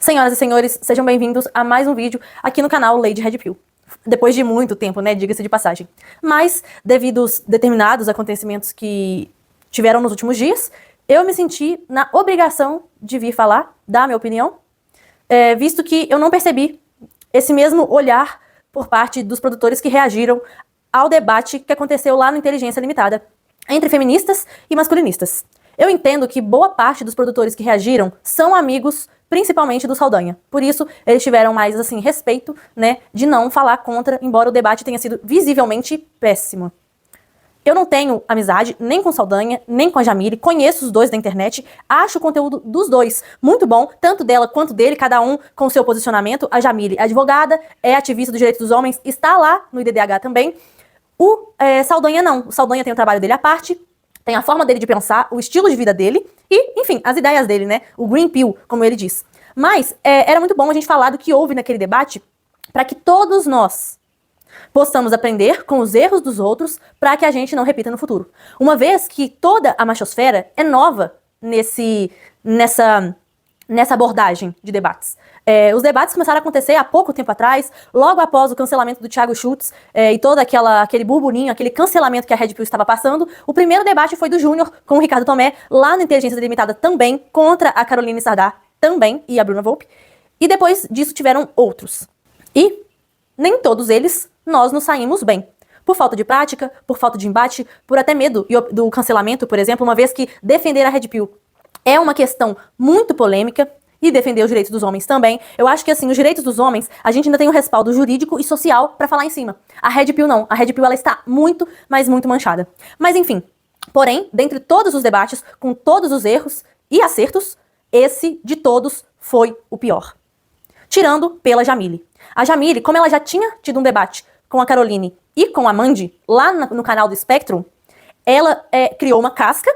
Senhoras e senhores, sejam bem-vindos a mais um vídeo aqui no canal Lady Red Pill. Depois de muito tempo, né, diga-se de passagem. Mas, devido aos determinados acontecimentos que tiveram nos últimos dias, eu me senti na obrigação de vir falar, dar minha opinião, visto que eu não percebi esse mesmo olhar por parte dos produtores que reagiram ao debate que aconteceu lá no Inteligência Limitada, entre feministas e masculinistas. Eu entendo que boa parte dos produtores que reagiram são amigos, principalmente do Saldanha. Por isso, eles tiveram mais, assim, respeito, né, de não falar contra, embora o debate tenha sido visivelmente péssimo. Eu não tenho amizade nem com o Saldanha, nem com a Jamile, conheço os dois da internet, acho o conteúdo dos dois muito bom, tanto dela quanto dele, cada um com seu posicionamento. A Jamile é advogada, é ativista dos direitos dos homens, está lá no IDDH também. O Saldanha não, o Saldanha tem o trabalho dele à parte, tem a forma dele de pensar, o estilo de vida dele e, enfim, as ideias dele, né? O Green Pill, como ele diz. Mas era muito bom a gente falar do que houve naquele debate para que todos nós possamos aprender com os erros dos outros para que a gente não repita no futuro. Uma vez que toda a machosfera é nova nessa abordagem de debates. Os debates começaram a acontecer há pouco tempo atrás, logo após o cancelamento do Thiago Schultz e todo aquele burburinho, aquele cancelamento que a Red Pill estava passando. O primeiro debate foi do Júnior com o Ricardo Tomé, lá no Inteligência Limitada também, contra a Caroline Sardar também, e a Bruna Volpe. E depois disso tiveram outros. E nem todos eles nós nos saímos bem. Por falta de prática, por falta de embate, por até medo do cancelamento, por exemplo, uma vez que defender a Red Pill é uma questão muito polêmica, e defender os direitos dos homens também. Eu acho que, assim, os direitos dos homens, a gente ainda tem um respaldo jurídico e social pra falar em cima. A Red Pill não. A Red Pill, ela está muito, mas muito manchada. Mas, enfim. Porém, dentre todos os debates, com todos os erros e acertos, esse de todos foi o pior. Tirando pela Jamile. A Jamile, como ela já tinha tido um debate com a Caroline e com a Mandy, lá no canal do Spectrum, ela criou uma casca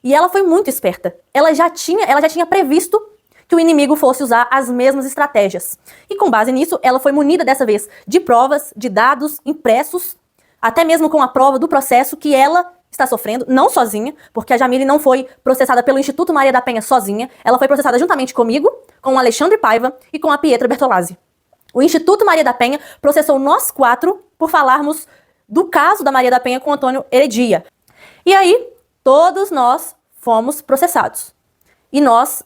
e ela foi muito esperta. Ela já tinha previsto que o inimigo fosse usar as mesmas estratégias. E com base nisso, ela foi munida dessa vez de provas, de dados impressos, até mesmo com a prova do processo que ela está sofrendo, não sozinha, porque a Jamile não foi processada pelo Instituto Maria da Penha sozinha, ela foi processada juntamente comigo, com o Alexandre Paiva e com a Pietra Bertolazzi. O Instituto Maria da Penha processou nós quatro por falarmos do caso da Maria da Penha com Antônio Heredia. E aí, todos nós fomos processados. E nós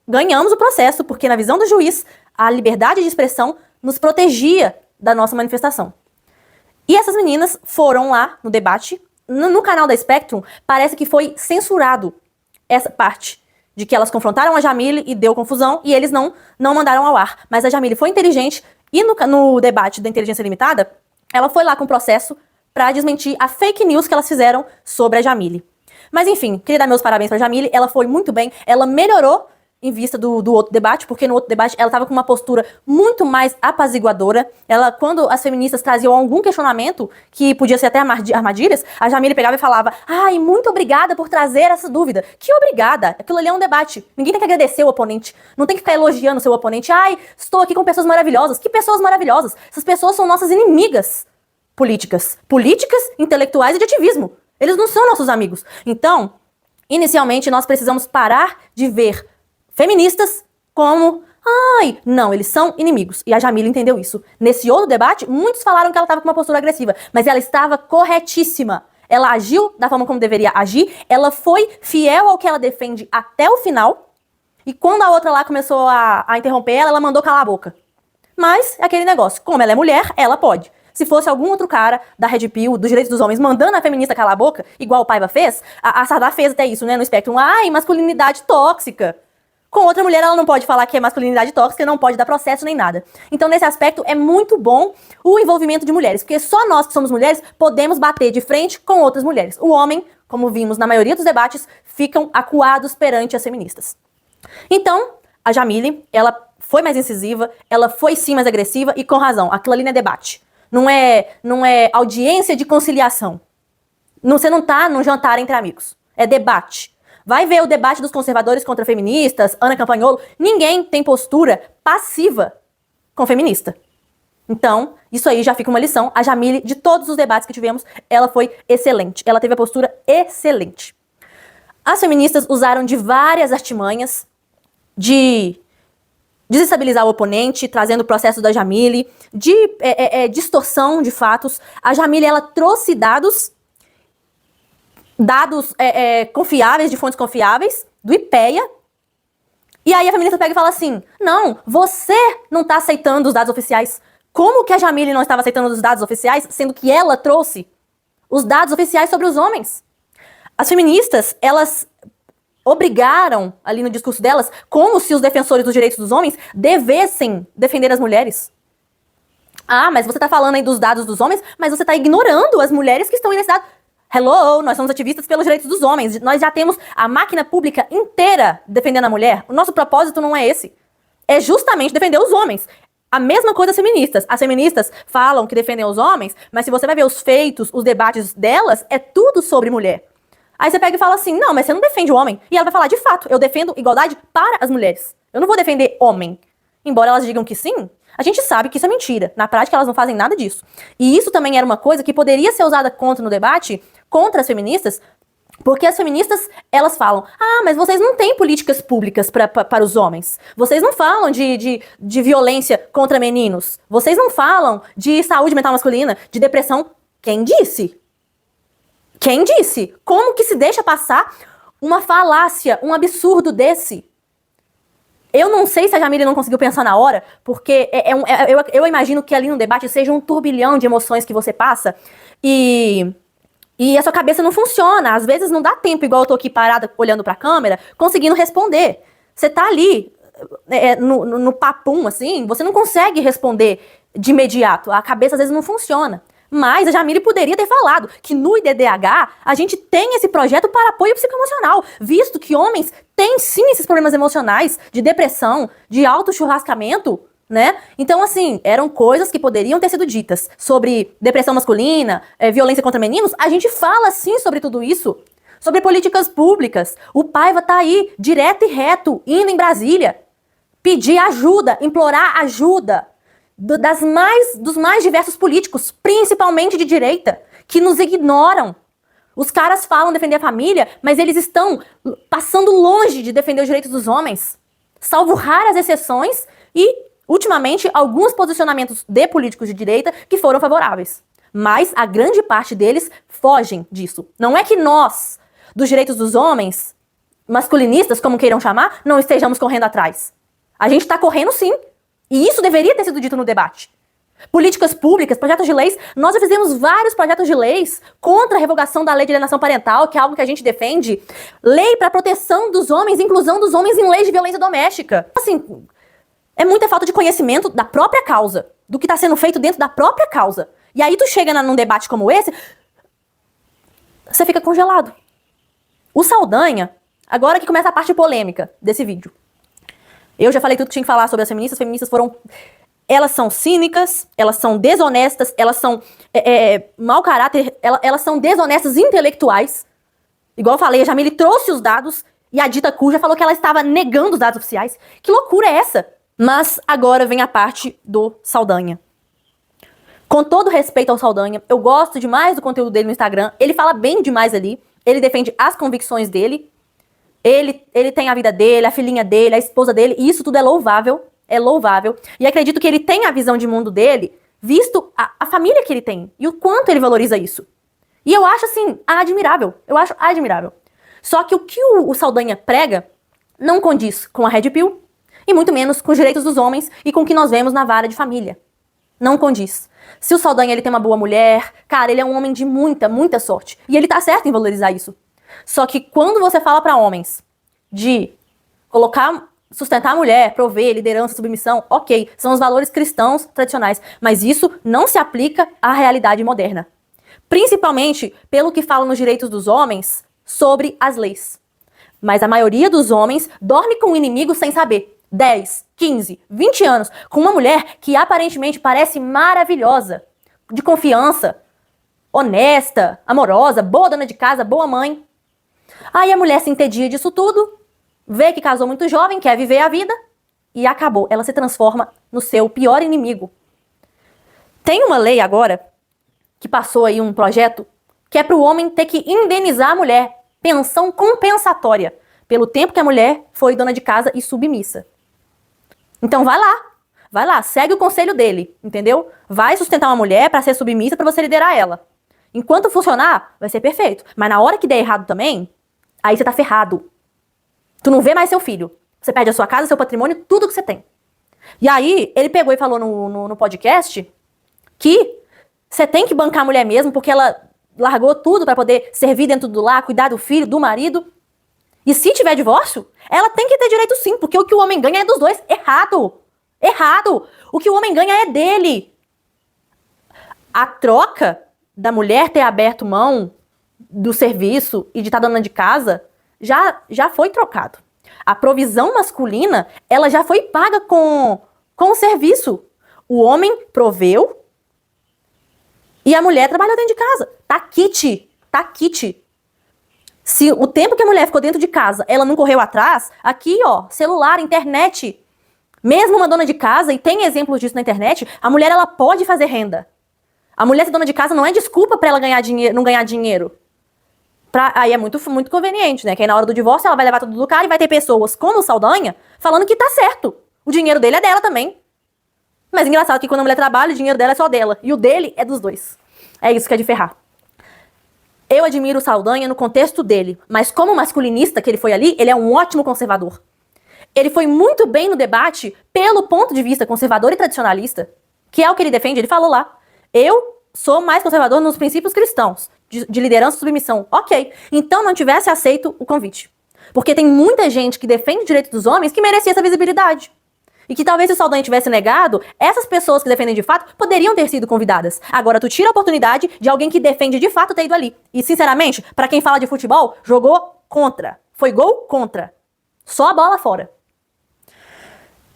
ganhamos o processo, porque na visão do juiz, a liberdade de expressão nos protegia da nossa manifestação. E essas meninas foram lá no debate, no canal da Spectrum, parece que foi censurado essa parte, de que elas confrontaram a Jamile e deu confusão, e eles não mandaram ao ar. Mas a Jamile foi inteligente, e no debate da Inteligência Limitada, ela foi lá com o processo pra desmentir a fake news que elas fizeram sobre a Jamile. Mas enfim, queria dar meus parabéns pra Jamile, ela foi muito bem, ela melhorou em vista do outro debate, porque no outro debate ela tava com uma postura muito mais apaziguadora. Ela, quando as feministas traziam algum questionamento, que podia ser até armadilhas, a Jamile pegava e falava: ai, muito obrigada por trazer essa dúvida. Que obrigada? Aquilo ali é um debate. Ninguém tem que agradecer o oponente. Não tem que ficar elogiando o seu oponente. Ai, estou aqui com pessoas maravilhosas. Que pessoas maravilhosas? Essas pessoas são nossas inimigas políticas. Políticas, intelectuais e de ativismo. Eles não são nossos amigos. Então, inicialmente, nós precisamos parar de ver feministas como, ai, não, eles são inimigos. E a Jamile entendeu isso. Nesse outro debate, muitos falaram que ela estava com uma postura agressiva, mas ela estava corretíssima. Ela agiu da forma como deveria agir, ela foi fiel ao que ela defende até o final, e quando a outra lá começou a interromper ela, ela mandou calar a boca. Mas é aquele negócio, como ela é mulher, ela pode. Se fosse algum outro cara da Red Pill, dos direitos dos homens, mandando a feminista calar a boca, igual o Paiva fez, a Sardar fez até isso, né, no Spectrum. Ai, masculinidade tóxica. Com outra mulher, ela não pode falar que é masculinidade tóxica, não pode dar processo nem nada. Então, nesse aspecto, é muito bom o envolvimento de mulheres, porque só nós que somos mulheres podemos bater de frente com outras mulheres. O homem, como vimos na maioria dos debates, ficam acuados perante as feministas. Então, a Jamile, ela foi mais incisiva, ela foi sim mais agressiva e com razão. Aquilo ali não é debate. Não é audiência de conciliação. Você não tá num jantar entre amigos. É debate. Vai ver o debate dos conservadores contra feministas, Ana Campagnolo. Ninguém tem postura passiva com feminista. Então, isso aí já fica uma lição. A Jamile, de todos os debates que tivemos, ela foi excelente. Ela teve a postura excelente. As feministas usaram de várias artimanhas de desestabilizar o oponente, trazendo o processo da Jamile, de distorção de fatos. A Jamile, ela trouxe dados confiáveis, de fontes confiáveis, do IPEA. E aí a feminista pega e fala assim, não, você não tá aceitando os dados oficiais. Como que a Jamile não estava aceitando os dados oficiais, sendo que ela trouxe os dados oficiais sobre os homens? As feministas, elas obrigaram, ali no discurso delas, como se os defensores dos direitos dos homens devessem defender as mulheres. Ah, mas você tá falando aí dos dados dos homens, mas você tá ignorando as mulheres que estão aí nesse dado. Hello, nós somos ativistas pelos direitos dos homens. Nós já temos a máquina pública inteira defendendo a mulher. O nosso propósito não é esse. É justamente defender os homens. A mesma coisa as feministas. As feministas falam que defendem os homens, mas se você vai ver os feitos, os debates delas, é tudo sobre mulher. Aí você pega e fala assim, não, mas você não defende o homem. E ela vai falar, de fato, eu defendo igualdade para as mulheres. Eu não vou defender homem. Embora elas digam que sim, a gente sabe que isso é mentira. Na prática, elas não fazem nada disso. E isso também era uma coisa que poderia ser usada no debate contra as feministas, porque as feministas, elas falam, ah, mas vocês não têm políticas públicas para os homens. Vocês não falam de violência contra meninos. Vocês não falam de saúde mental masculina, de depressão. Quem disse? Quem disse? Como que se deixa passar uma falácia, um absurdo desse? Eu não sei se a Jamile não conseguiu pensar na hora, porque eu imagino que ali no debate seja um turbilhão de emoções que você passa e a sua cabeça não funciona. Às vezes não dá tempo, igual eu tô aqui parada olhando pra câmera, conseguindo responder. Você tá ali no papum, assim, você não consegue responder de imediato. A cabeça às vezes não funciona. Mas a Jamile poderia ter falado que no IDDH a gente tem esse projeto para apoio psicoemocional, visto que homens têm sim esses problemas emocionais, de depressão, de autochurrascamento, né? Então, assim, eram coisas que poderiam ter sido ditas sobre depressão masculina, violência contra meninos. A gente fala sim sobre tudo isso, sobre políticas públicas. O Paiva tá aí, direto e reto, indo em Brasília, pedir ajuda, implorar ajuda dos mais diversos políticos, principalmente de direita, que nos ignoram. Os caras falam defender a família, mas eles estão passando longe de defender os direitos dos homens, salvo raras exceções e, ultimamente, alguns posicionamentos de políticos de direita que foram favoráveis. Mas a grande parte deles fogem disso. Não é que nós, dos direitos dos homens, masculinistas, como queiram chamar, não estejamos correndo atrás. A gente tá correndo sim. E isso deveria ter sido dito no debate. Políticas públicas, projetos de leis, nós já fizemos vários projetos de leis contra a revogação da lei de alienação parental, que é algo que a gente defende. Lei para proteção dos homens, inclusão dos homens em leis de violência doméstica. Assim, é muita falta de conhecimento da própria causa, do que tá sendo feito dentro da própria causa. E aí tu chega num debate como esse, você fica congelado. O Saldanha, agora que começa a parte polêmica desse vídeo. Eu já falei tudo que tinha que falar sobre as feministas. As feministas elas são cínicas, elas são desonestas, elas são mau caráter, elas são desonestas intelectuais. Igual eu falei, a Jamile trouxe os dados e a dita cuja falou que ela estava negando os dados oficiais. Que loucura é essa? Mas agora vem a parte do Saldanha. Com todo respeito ao Saldanha, eu gosto demais do conteúdo dele no Instagram. Ele fala bem demais ali. Ele defende as convicções dele. Ele tem a vida dele, a filhinha dele, a esposa dele, e isso tudo é louvável, e acredito que ele tem a visão de mundo dele, visto a família que ele tem, e o quanto ele valoriza isso. E eu acho, assim, admirável, Só que o que o Saldanha prega não condiz com a Red Pill, e muito menos com os direitos dos homens e com o que nós vemos na vara de família. Não condiz. Se o Saldanha ele tem uma boa mulher, cara, ele é um homem de muita, muita sorte, e ele tá certo em valorizar isso. Só que quando você fala para homens de sustentar a mulher, prover, liderança, submissão, ok, são os valores cristãos tradicionais, mas isso não se aplica à realidade moderna. Principalmente pelo que falam nos direitos dos homens sobre as leis. Mas a maioria dos homens dorme com o inimigo sem saber. 10, 15, 20 anos, com uma mulher que aparentemente parece maravilhosa, de confiança, honesta, amorosa, boa dona de casa, boa mãe. Aí a mulher se entedia disso tudo, vê que casou muito jovem, quer viver a vida, e acabou. Ela se transforma no seu pior inimigo. Tem uma lei agora, que passou aí um projeto, que é para o homem ter que indenizar a mulher, pensão compensatória, pelo tempo que a mulher foi dona de casa e submissa. Então vai lá, segue o conselho dele, entendeu? Vai sustentar uma mulher pra ser submissa pra você liderar ela. Enquanto funcionar, vai ser perfeito. Mas na hora que der errado também, aí você tá ferrado. Tu não vê mais seu filho. Você perde a sua casa, seu patrimônio, tudo que você tem. E aí, ele pegou e falou no podcast que você tem que bancar a mulher mesmo, porque ela largou tudo pra poder servir dentro do lar, cuidar do filho, do marido. E se tiver divórcio, ela tem que ter direito sim, porque o que o homem ganha é dos dois. Errado! Errado! O que o homem ganha é dele. A troca da mulher ter aberto mão do serviço e de estar dona de casa já foi trocado. A provisão masculina, ela já foi paga com o serviço. O homem proveu e a mulher trabalhou dentro de casa. Tá kit. Se o tempo que a mulher ficou dentro de casa, ela não correu atrás, aqui, ó, celular, internet. Mesmo uma dona de casa, e tem exemplos disso na internet, a mulher, ela pode fazer renda. A mulher ser dona de casa não é desculpa pra ela ganhar dinheiro, não ganhar dinheiro. Aí é muito conveniente, né? Que aí na hora do divórcio ela vai levar tudo do cara e vai ter pessoas como o Saldanha falando que tá certo. O dinheiro dele é dela também. Mas engraçado que quando a mulher trabalha, o dinheiro dela é só dela. E o dele é dos dois. É isso que é de ferrar. Eu admiro o Saldanha no contexto dele. Mas como masculinista que ele foi ali, ele é um ótimo conservador. Ele foi muito bem no debate pelo ponto de vista conservador e tradicionalista, que é o que ele defende. Ele falou lá, eu sou mais conservador nos princípios cristãos, de liderança e submissão. Ok, então não tivesse aceito o convite. Porque tem muita gente que defende o direito dos homens que merecia essa visibilidade. E que talvez se o Saldanha tivesse negado, essas pessoas que defendem de fato poderiam ter sido convidadas. Agora tu tira a oportunidade de alguém que defende de fato ter ido ali. E sinceramente, pra quem fala de futebol, jogou contra. Foi gol contra. Só a bola fora.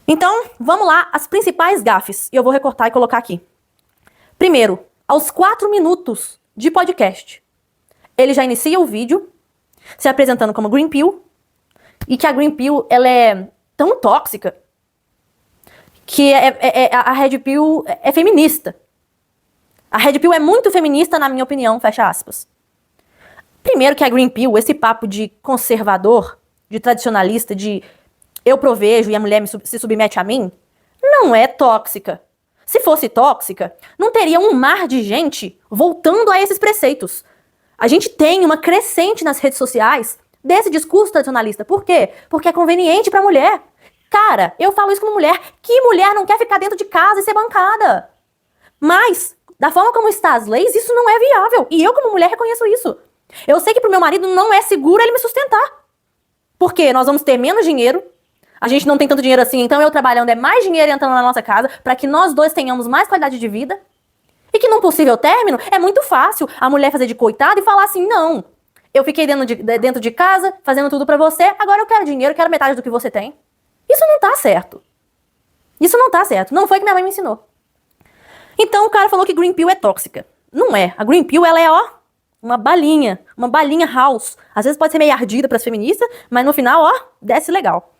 Então, vamos lá, as principais gafes. E eu vou recortar e colocar aqui. Primeiro, aos 4 minutos de podcast, ele já inicia o vídeo se apresentando como Green Pill e que a Green Pill, ela é tão tóxica que a Red Pill é feminista. A Red Pill é muito feminista, na minha opinião, fecha aspas. Primeiro que a Green Pill, esse papo de conservador, de tradicionalista, de eu provejo e a mulher se submete a mim, não é tóxica. Se fosse tóxica, não teria um mar de gente voltando a esses preceitos. A gente tem uma crescente nas redes sociais desse discurso tradicionalista. Por quê? Porque é conveniente pra mulher. Cara, eu falo isso como mulher. Que mulher não quer ficar dentro de casa e ser bancada? Mas, da forma como está as leis, isso não é viável. E eu, como mulher, reconheço isso. Eu sei que pro meu marido não é seguro ele me sustentar. Porque nós vamos ter menos dinheiro. A gente não tem tanto dinheiro assim, então eu trabalhando é mais dinheiro entrando na nossa casa para que nós dois tenhamos mais qualidade de vida. E que num possível término é muito fácil a mulher fazer de coitada e falar assim, não, eu fiquei dentro de casa fazendo tudo pra você, agora eu quero dinheiro, eu quero metade do que você tem. Isso não tá certo. Isso não tá certo. Não foi que minha mãe me ensinou. Então o cara falou que Green Pill é tóxica. Não é. A Green Pill, ela é, ó, uma balinha house. Às vezes pode ser meio ardida pras feministas, mas no final, ó, desce legal.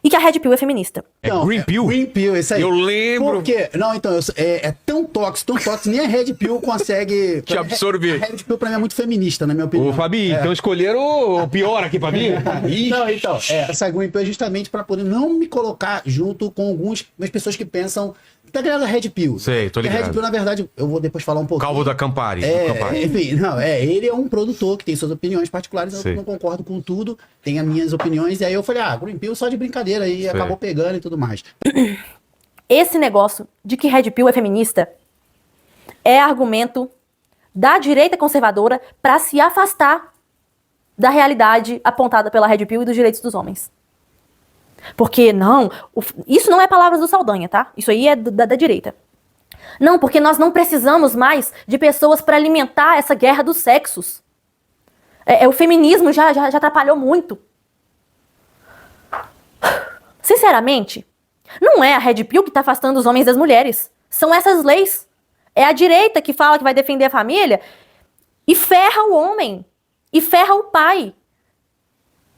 E que a Red Pill é feminista. Então, Green Pill? Green Pill, isso aí. Eu lembro. Por quê? Não, então, é tão tóxico, nem a Red Pill consegue... Te absorver. A Red Pill pra mim é muito feminista, na minha opinião. Ô, Fabi, então escolheram o pior aqui pra mim? Não, então, essa Green Pill é justamente pra poder não me colocar junto com algumas pessoas que pensam... Tá ligado a Red Pill? Sei, tô ligado. A Red Pill, na verdade, eu vou depois falar um pouquinho. Calvo da Campari. Enfim, não, ele é um produtor que tem suas opiniões particulares, Sei. eu não concordo com tudo, tem as minhas opiniões, e aí eu falei, Green Pill só de brincadeira, e Sei. acabou pegando e tudo mais. Esse negócio de que Red Pill é feminista é argumento da direita conservadora para se afastar da realidade apontada pela Red Pill e dos direitos dos homens. Porque, não, isso não é palavras do Saldanha, tá? Isso aí é da direita. Não, porque nós não precisamos mais de pessoas para alimentar essa guerra dos sexos. O feminismo já atrapalhou muito. Sinceramente, não é a Red Pill que tá afastando os homens das mulheres. São essas leis. É a direita que fala que vai defender a família e ferra o homem. E ferra o pai.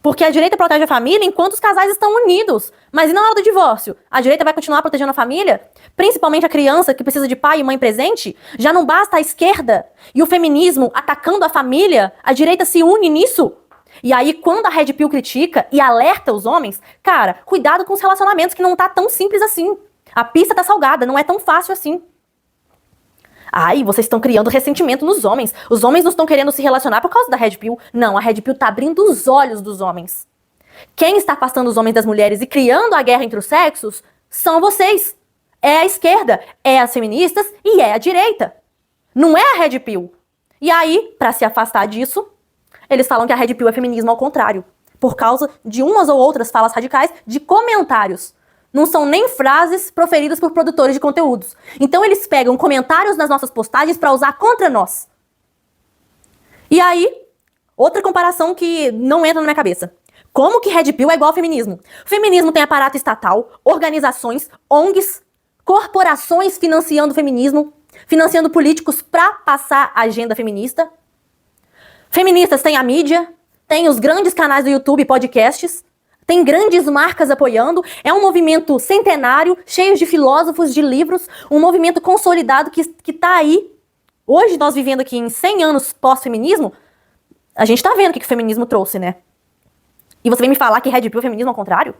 Porque a direita protege a família enquanto os casais estão unidos. Mas e na hora do divórcio? A direita vai continuar protegendo a família? Principalmente a criança que precisa de pai e mãe presente? Já não basta a esquerda e o feminismo atacando a família? A direita se une nisso? E aí, quando a Red Pill critica e alerta os homens, cara, cuidado com os relacionamentos que não tá tão simples assim. A pista tá salgada, não é tão fácil assim. Ai, vocês estão criando ressentimento nos homens. Os homens não estão querendo se relacionar por causa da Red Pill. Não, a Red Pill tá abrindo os olhos dos homens. Quem está afastando os homens das mulheres e criando a guerra entre os sexos são vocês. É a esquerda, é as feministas e é a direita. Não é a Red Pill. E aí, pra se afastar disso, eles falam que a Red Pill é feminismo ao contrário. Por causa de umas ou outras falas radicais de comentários. Não são nem frases proferidas por produtores de conteúdos. Então eles pegam comentários nas nossas postagens pra usar contra nós. E aí, outra comparação que não entra na minha cabeça. Como que Red Pill é igual ao feminismo? O feminismo tem aparato estatal, organizações, ONGs, corporações financiando o feminismo, financiando políticos pra passar a agenda feminista. Feministas têm a mídia, tem os grandes canais do YouTube e podcasts, tem grandes marcas apoiando, é um movimento centenário, cheio de filósofos, de livros, um movimento consolidado que tá aí. Hoje, nós vivendo aqui em 100 anos pós-feminismo, a gente tá vendo o que o feminismo trouxe, né? E você vem me falar que Red Pill é feminismo ao contrário?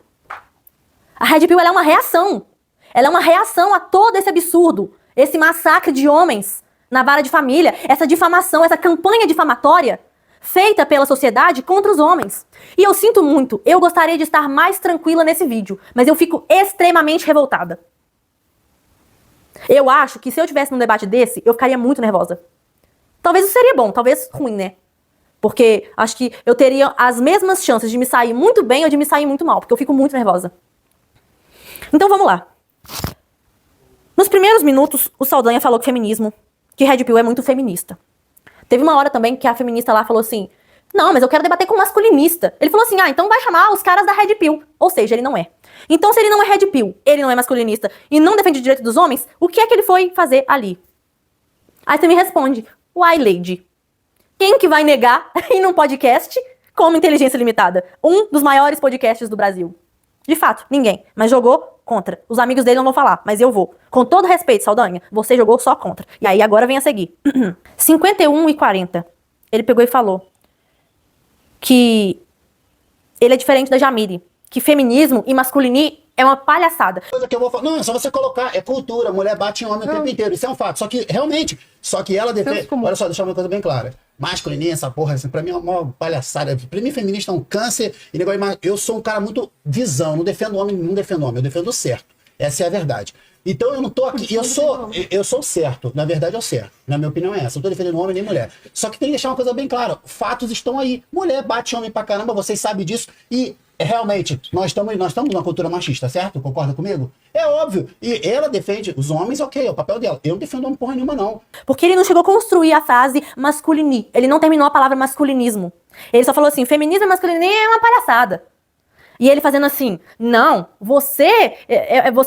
A Red Pill ela é uma reação. Ela é uma reação a todo esse absurdo, esse massacre de homens na vara de família, essa difamação, essa campanha difamatória feita pela sociedade contra os homens. E eu sinto muito, eu gostaria de estar mais tranquila nesse vídeo, mas eu fico extremamente revoltada. Eu acho que se eu tivesse num debate desse, eu ficaria muito nervosa. Talvez isso seria bom, talvez ruim, né? Porque acho que eu teria as mesmas chances de me sair muito bem ou de me sair muito mal, porque eu fico muito nervosa. Então vamos lá. Nos primeiros minutos, o Saldanha falou que Red Pill é muito feminista. Teve uma hora também que a feminista lá falou assim, não, mas eu quero debater com o masculinista. Ele falou assim, então vai chamar os caras da Red Pill. Ou seja, ele não é. Então se ele não é Red Pill, ele não é masculinista e não defende o direito dos homens, o que é que ele foi fazer ali? Aí você me responde, why lady? Quem que vai negar ir num podcast como Inteligência Limitada? Um dos maiores podcasts do Brasil. De fato, ninguém. Mas jogou contra. Os amigos dele não vão falar, mas eu vou. Com todo respeito, Saldanha, você jogou só contra. E aí agora vem a seguir. 51 e 40. Ele pegou e falou que ele é diferente da Jamile. Que feminismo e masculini é uma palhaçada. Coisa que eu vou falar. Não, é só você colocar. É cultura. Mulher bate em homem o tempo inteiro. Isso é um fato. Só que, realmente, ela defende. Olha só, deixa eu uma coisa bem clara. Masculininha, essa porra, assim, pra mim é uma palhaçada. Pra mim, feminista é um câncer. E negócio, eu sou um cara muito visão. Não defendo homem, eu defendo o certo. Essa é a verdade. Então eu não tô aqui. Eu sou o certo. Na verdade, eu certo. Na minha opinião é essa. Eu não tô defendendo homem nem mulher. Só que tem que deixar uma coisa bem clara. Fatos estão aí. Mulher bate homem pra caramba, vocês sabem disso. E realmente, nós estamos numa cultura machista, certo? Concorda comigo? É óbvio. E ela defende os homens, ok, é o papel dela. Eu não defendo homem porra nenhuma, não. Porque ele não chegou a construir a frase masculini. Ele não terminou a palavra masculinismo. Ele só falou assim, feminismo e masculinismo é uma palhaçada. E ele fazendo assim, não, você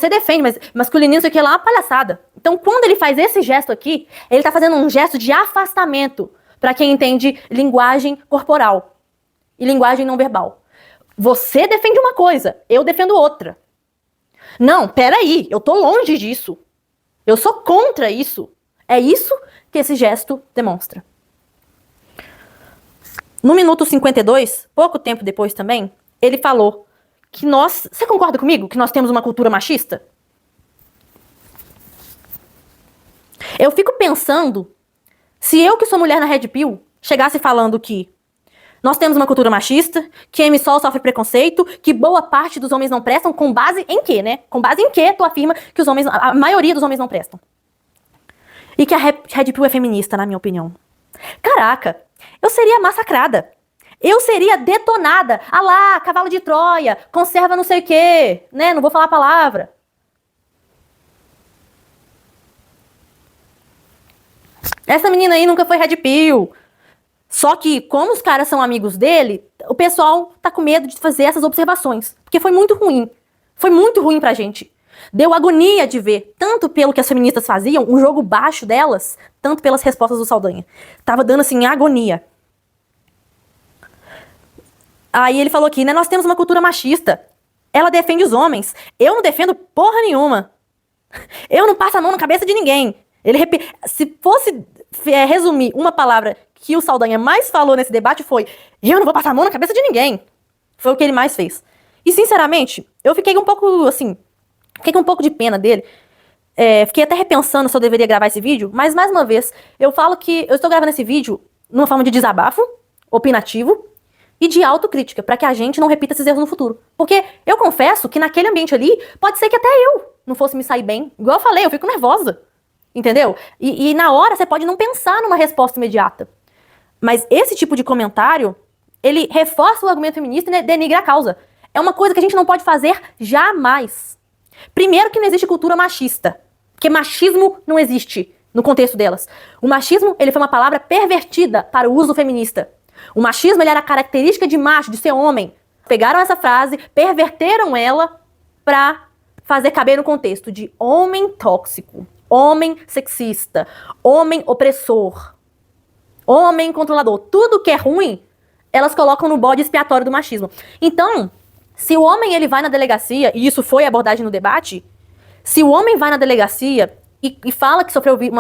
defende, mas masculinismo isso aqui lá é uma palhaçada. Então quando ele faz esse gesto aqui, ele tá fazendo um gesto de afastamento para quem entende linguagem corporal e linguagem não verbal. Você defende uma coisa, eu defendo outra. Não, peraí, eu tô longe disso. Eu sou contra isso. É isso que esse gesto demonstra. No minuto 52, pouco tempo depois também, ele falou que nós... Você concorda comigo que nós temos uma cultura machista? Eu fico pensando, se eu que sou mulher na Red Pill, chegasse falando que nós temos uma cultura machista, que MSOL sofre preconceito, que boa parte dos homens não prestam, com base em quê, né? Com base em quê tu afirma que a maioria dos homens não prestam? E que a Red Pill é feminista, na minha opinião. Caraca, eu seria massacrada. Eu seria detonada. Ah lá, cavalo de Troia, conserva não sei o quê, né? Não vou falar a palavra. Essa menina aí nunca foi Red Pill. Só que, como os caras são amigos dele, o pessoal tá com medo de fazer essas observações. Porque foi muito ruim. Foi muito ruim pra gente. Deu agonia de ver, tanto pelo que as feministas faziam, um jogo baixo delas, tanto pelas respostas do Saldanha. Tava dando, assim, agonia. Aí ele falou aqui, né, nós temos uma cultura machista. Ela defende os homens. Eu não defendo porra nenhuma. Eu não passo a mão na cabeça de ninguém. Se fosse resumir uma palavra que o Saldanha mais falou nesse debate foi: eu não vou passar a mão na cabeça de ninguém. Foi o que ele mais fez. E, sinceramente, eu fiquei um pouco, assim, fiquei com um pouco de pena dele. Fiquei até repensando se eu deveria gravar esse vídeo, mas, mais uma vez, eu falo que eu estou gravando esse vídeo numa forma de desabafo, opinativo, e de autocrítica, para que a gente não repita esses erros no futuro. Porque eu confesso que naquele ambiente ali, pode ser que até eu não fosse me sair bem. Igual eu falei, eu fico nervosa. Entendeu? E na hora você pode não pensar numa resposta imediata. Mas esse tipo de comentário, ele reforça o argumento feminista e denigra a causa. É uma coisa que a gente não pode fazer jamais. Primeiro que não existe cultura machista. Porque machismo não existe no contexto delas. O machismo, ele foi uma palavra pervertida para o uso feminista. O machismo, ele era a característica de macho, de ser homem. Pegaram essa frase, perverteram ela pra fazer caber no contexto de homem tóxico, homem sexista, homem opressor, homem controlador. Tudo que é ruim, elas colocam no bode expiatório do machismo. Então, se o homem ele vai na delegacia, e isso foi a abordagem no debate, se o homem vai na delegacia e fala que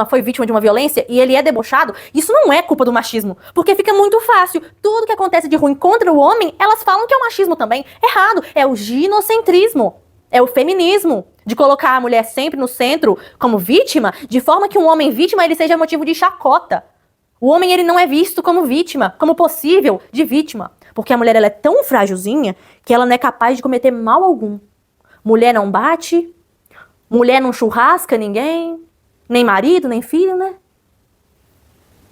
foi vítima de uma violência e ele é debochado, isso não é culpa do machismo. Porque fica muito fácil. Tudo que acontece de ruim contra o homem, elas falam que é o machismo também. Errado. É o ginocentrismo. É o feminismo. De colocar a mulher sempre no centro como vítima, de forma que um homem vítima ele seja motivo de chacota. O homem ele não é visto como vítima, como possível de vítima. Porque a mulher ela é tão frágilzinha que ela não é capaz de cometer mal algum. Mulher não bate, mulher não churrasca ninguém, nem marido, nem filho, né?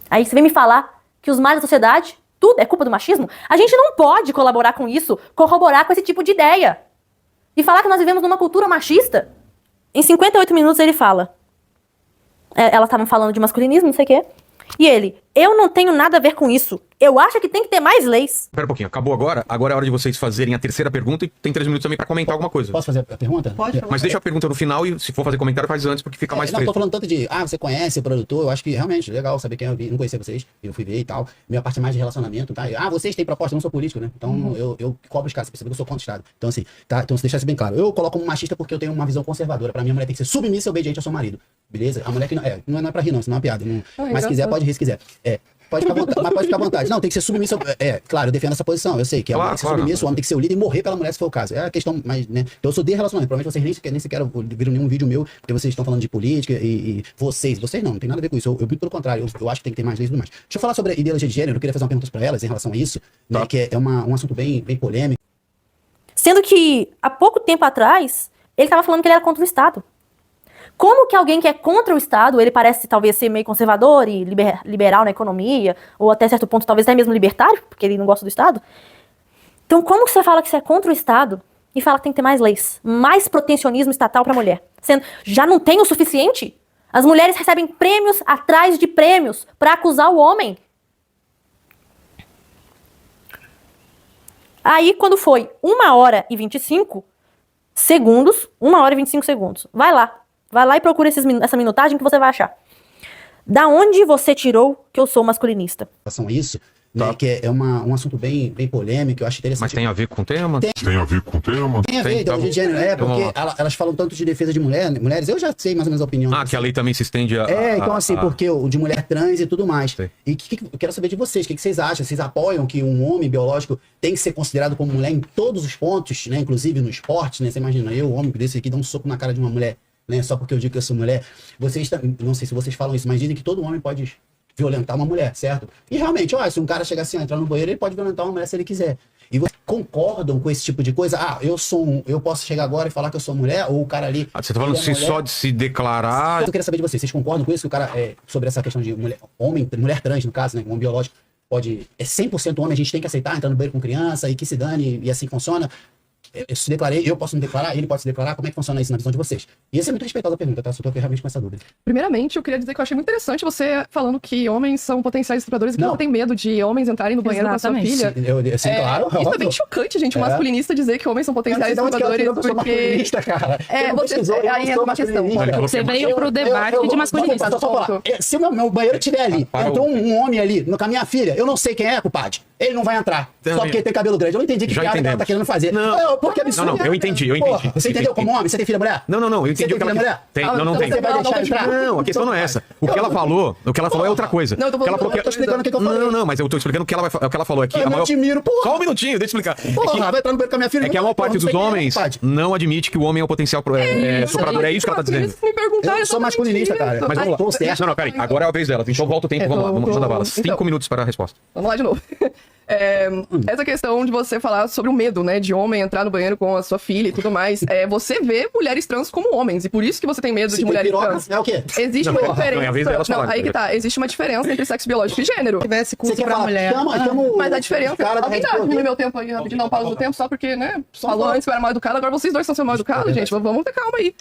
Aí você vem me falar que os males da sociedade, tudo é culpa do machismo? A gente não pode colaborar com isso, corroborar com esse tipo de ideia. E falar que nós vivemos numa cultura machista. Em 58 minutos ele fala. Elas estavam falando de masculinismo, não sei o quê. E ele, eu não tenho nada a ver com isso. Eu acho que tem que ter mais leis. Espera um pouquinho, acabou agora? Agora é hora de vocês fazerem a terceira pergunta e tem 3 minutos também pra comentar alguma coisa. Posso fazer a pergunta? Pode. Mas deixa a pergunta no final e se for fazer comentário faz antes, porque fica mais Não, fresco. tô falando tanto de, você conhece o produtor, eu acho que realmente legal saber quem eu vi, não conhecia vocês, eu fui ver e tal. Minha parte é mais de relacionamento, tá? Vocês têm proposta, eu não sou político, né? Então eu cobro os caras, você percebeu que eu sou contra o Estado. Então assim, tá? Então se deixar isso bem claro. Eu coloco como machista porque eu tenho uma visão conservadora. Pra mim a mulher tem que ser submissa e obediente ao seu marido. Beleza? A mulher que não é pra rir não, senão é uma piada. Não, mas se quiser, pode rir se quiser. Pode ficar à vontade, mas pode ficar à vontade. Não, tem que ser submissa. Claro, eu defendo essa posição. Eu sei que a mulher tem que ser submissa, o homem tem que ser o líder e morrer pela mulher se for o caso. É a questão, mas, né? Eu sou de relacionamento. Provavelmente vocês nem sequer viram nenhum vídeo meu, porque vocês estão falando de política e vocês não tem nada a ver com isso. Eu muito pelo contrário, eu acho que tem que ter mais leis e tudo mais. Deixa eu falar sobre a ideologia de gênero, eu queria fazer uma pergunta pra elas em relação a isso, né? Que é um assunto bem polêmico. Sendo que, há pouco tempo atrás, ele estava falando que ele era contra o Estado. Como que alguém que é contra o Estado, ele parece talvez ser meio conservador e liberal na economia, ou até certo ponto talvez até mesmo libertário, porque ele não gosta do Estado. Então como que você fala que você é contra o Estado e fala que tem que ter mais leis, mais protecionismo estatal para a mulher? Já não tem o suficiente? As mulheres recebem prêmios atrás de prêmios para acusar o homem. Aí quando foi 1h25 segundos, 1h25 segundos, vai lá e procura essa minutagem que você vai achar. Da onde você tirou que eu sou masculinista? Em relação a isso, né, que é um assunto bem polêmico, eu acho interessante. Mas tem a ver com o tema? Tem a ver com o tema? Tem a ver, ideologia de gênero, porque elas falam tanto de defesa de mulheres, eu já sei mais ou menos a opinião. Que a lei também se estende a... então assim, porque o de mulher trans e tudo mais. Sei. E eu quero saber de vocês, o que vocês acham? Vocês apoiam que um homem biológico tem que ser considerado como mulher em todos os pontos, né, inclusive no esporte, né? Você imagina, eu, homem desse aqui, dá um soco na cara de uma mulher, né, só porque eu digo que eu sou mulher. Vocês, não sei se vocês falam isso, mas dizem que todo homem pode violentar uma mulher, certo? E realmente, se um cara chegar assim, entrar no banheiro, ele pode violentar uma mulher se ele quiser. E vocês concordam com esse tipo de coisa? Eu posso chegar agora e falar que eu sou mulher? Ou o cara ali... você tá falando só de se declarar... Eu queria saber de vocês concordam com isso? Que o cara, sobre essa questão de mulher trans, no caso, né, um homem biológico, é 100% homem, a gente tem que aceitar entrar no banheiro com criança e que se dane, e assim funciona? Eu se declarei, eu posso me declarar, ele pode se declarar, como é que funciona isso na visão de vocês? E essa é muito respeitosa a pergunta, tá? Só tô aqui realmente com essa dúvida. Primeiramente, eu queria dizer que eu achei muito interessante você falando que homens são potenciais estupradores e que não tem medo de homens entrarem no banheiro com a sua filha. Sim, claro. Isso é bem chocante, gente, um masculinista dizer que homens são potenciais estupradores, eu sou masculinista, cara. Aí é uma questão. Você veio pro debate de masculinista. Se o meu banheiro estiver ali, entrou um homem ali com a minha filha, eu não sei quem é, compadre. ele não vai entrar. Também. Só porque tem cabelo grande. Eu não entendi que Já piada que ela tá entendemos. querendo fazer. Não. Porque é absurdo. Não, eu entendi. Porra, você entendeu como homem? Você tem filha mulher? Não, eu entendi Você o que ela tem filha tem. mulher? Não tem. Você vai deixar entrar? Não, a questão não é essa. O que ela falou é outra coisa. Não, eu tô O que ela falou eu tô explicando o que eu falei. Não, mas eu tô explicando o que ela falou aqui. Eu me admiro, porra. Só um minutinho, deixa eu explicar. Porra, vai entrar no banheiro com a minha filha. É que a maior parte dos homens não admite que o homem é o potencial estuprador. É isso que ela tá dizendo. Me perguntaram Eu sou masculinista, cara. Mas vamos lá. Tô certo. Não, peraí. Agora é a vez dela. Então volta o tempo. Vamos lá. Vamos mandar bala. 5 minutos para a resposta. Vamos lá de novo. Essa questão de você falar sobre o medo, né, de homem entrar no banheiro com a sua filha e tudo mais, você vê mulheres trans como homens, e por isso que você tem medo de mulheres trans. É o quê? Existe uma diferença. não, é a vez delas falarem. Aí que tá, existe uma diferença entre sexo biológico e gênero. Se tivesse Você curso quer pra falar? mulher. Mas a diferença. Alguém tá diminuindo meu tempo aí, rapidinho, não, pausa do tempo, só porque, né? Falou antes que eu era mal educado, agora vocês dois estão sendo mal educados, gente. Vamos ter calma aí.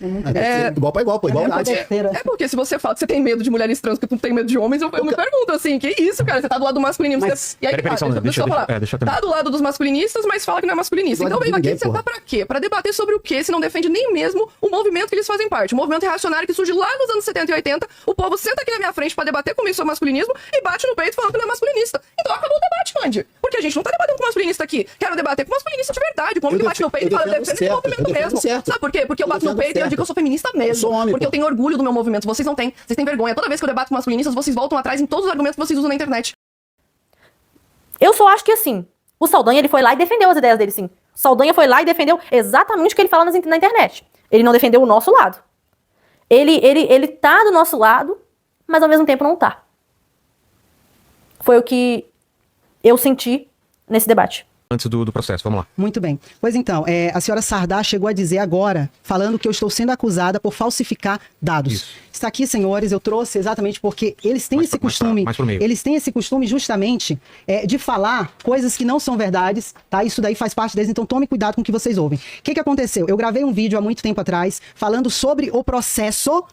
Igual pra igual, pô. Igualdade. É porque se você fala que você tem medo de mulheres trans, porque tu não tem medo de homens, eu me pergunto assim, que isso, cara? Você tá do lado do masculinismo. Mas- E aí, Peraí, Saundra, deixa eu falar. deixa eu terminar. Tá do lado dos masculinistas, mas fala que não é masculinista. Então veio aqui sentar pra quê? Pra debater sobre o quê? Se não defende nem mesmo o movimento que eles fazem parte. O movimento reacionário que surge lá nos anos 70 e 80. O povo senta aqui na minha frente pra debater comigo sobre masculinismo e bate no peito falando que não é masculinista. Então acabou o debate, Mandy. Porque a gente não tá debatendo com masculinista aqui. Quero debater com masculinista de verdade. Com o homem que bate no peito e fala defende esse movimento mesmo. Sabe por quê? Porque eu bato no peito e eu digo que eu sou feminista mesmo. sou homem, Porque pô. eu tenho orgulho do meu movimento. Vocês não têm. Vocês têm vergonha. Toda vez que eu debato com masculinistas, vocês voltam atrás em todos os argumentos que vocês usam na internet. Eu só acho que assim, o Saldanha ele foi lá e defendeu as ideias dele, sim. O Saldanha foi lá e defendeu exatamente o que ele fala na internet. Ele não defendeu o nosso lado. Ele tá do nosso lado, mas ao mesmo tempo não tá. Foi o que eu senti nesse debate. Antes do processo, vamos lá. Muito bem. Pois então, a senhora Sardá chegou a dizer agora, falando que eu estou sendo acusada por falsificar dados. Isso. Está aqui, senhores, eu trouxe exatamente porque eles têm esse costume, mais pro meio. eles têm esse costume justamente de falar coisas que não são verdades, tá? Isso daí faz parte deles, então tome cuidado com o que vocês ouvem. O que aconteceu? Eu gravei um vídeo há muito tempo atrás falando sobre o processo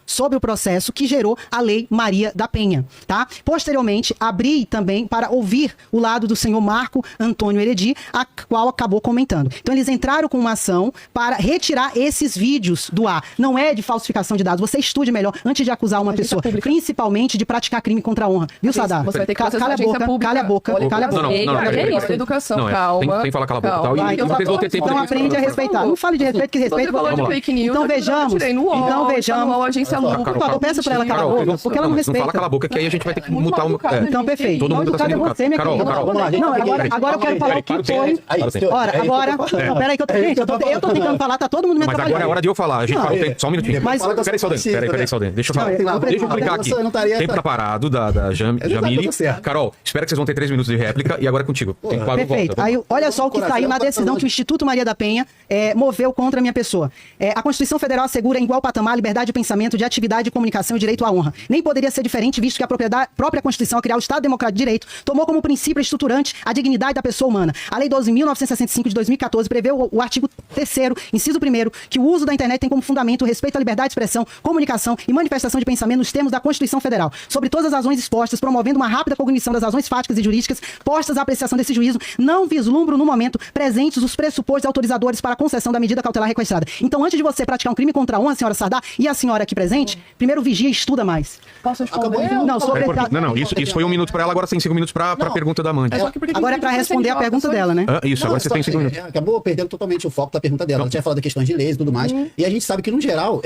que gerou a Lei Maria da Penha, tá? Posteriormente, abri também para ouvir o lado do senhor Marco Antônio Heredi, a qual acabou comentando. Então eles entraram com uma ação para retirar esses vídeos do ar. Não é de falsificação de dados. Você estude melhor antes de acusar uma pessoa, principalmente de praticar crime contra a honra. Viu, Sadar? Você vai ter que Cala a boca, cala a boca, cala a boca. Não, educação, Não, calma. tem que falar cala a boca e tal. Vai, E vocês vão ter tempo então de aprende a respeitar. Não fale de respeito, que respeito... Você falou de fake news. Então vejamos. Então vejamos. Agência Lupa. Por favor, peça pra ela calar a boca, porque ela não Não fala respeita. cala a boca, que aí a gente vai ter que Muito mutar mal o... educado. Então, perfeito. Todo mundo tá sendo Mal educado é você, minha Carol, querida. Carol. Não, agora eu quero falar o que foi... Agora... Não, peraí que eu tô tentando falar, tá todo mundo me Mas atrapalhando. agora é hora de eu falar. A gente Não, para o tempo. Só um minutinho. Mas- Peraí, Saldanha. Deixa eu falar. Deixa eu explicar aqui. Tempo tá parado da Jamile. tudo certo. Carol, espero que vocês vão ter 3 minutos de réplica e agora é contigo. Tem que parar o Perfeito. volta. Aí, olha só o que saiu na decisão que o Instituto Maria da Penha moveu contra a minha pessoa. A Constituição Federal assegura em igual patamar a liberdade de pensamento, de atividade, de comunicação e direito à honra. Nem poderia ser diferente, visto que a própria Constituição, ao criar o Estado Democrático de Direito, tomou como princípio estruturante a dignidade da pessoa humana. A Lei 12.965 de 2014 prevê o artigo 3º, inciso 1º, que o uso da internet tem como fundamento o respeito à liberdade de expressão, comunicação e manifestação de pensamento nos termos da Constituição Federal. Sobre todas as razões expostas, promovendo uma rápida cognição das razões fáticas e jurídicas postas à apreciação desse juízo, não vislumbro no momento presentes os pressupostos autorizadores para a concessão da medida cautelar requisitada. Então, antes de você praticar um crime contra a honra, senhora Sardá, e a senhora aqui presente, primeiro vigia e estuda mais. Posso responder? Não, sobre... Não, isso foi 1 minuto pra ela, agora tem 5 minutos pra pergunta da Mandy. Agora é para responder a pergunta dela, né? Isso, agora você tem 5 minutos. Acabou perdendo totalmente o foco da pergunta dela. Ela tinha falado de questões de leis e tudo mais. E a gente sabe que, no geral,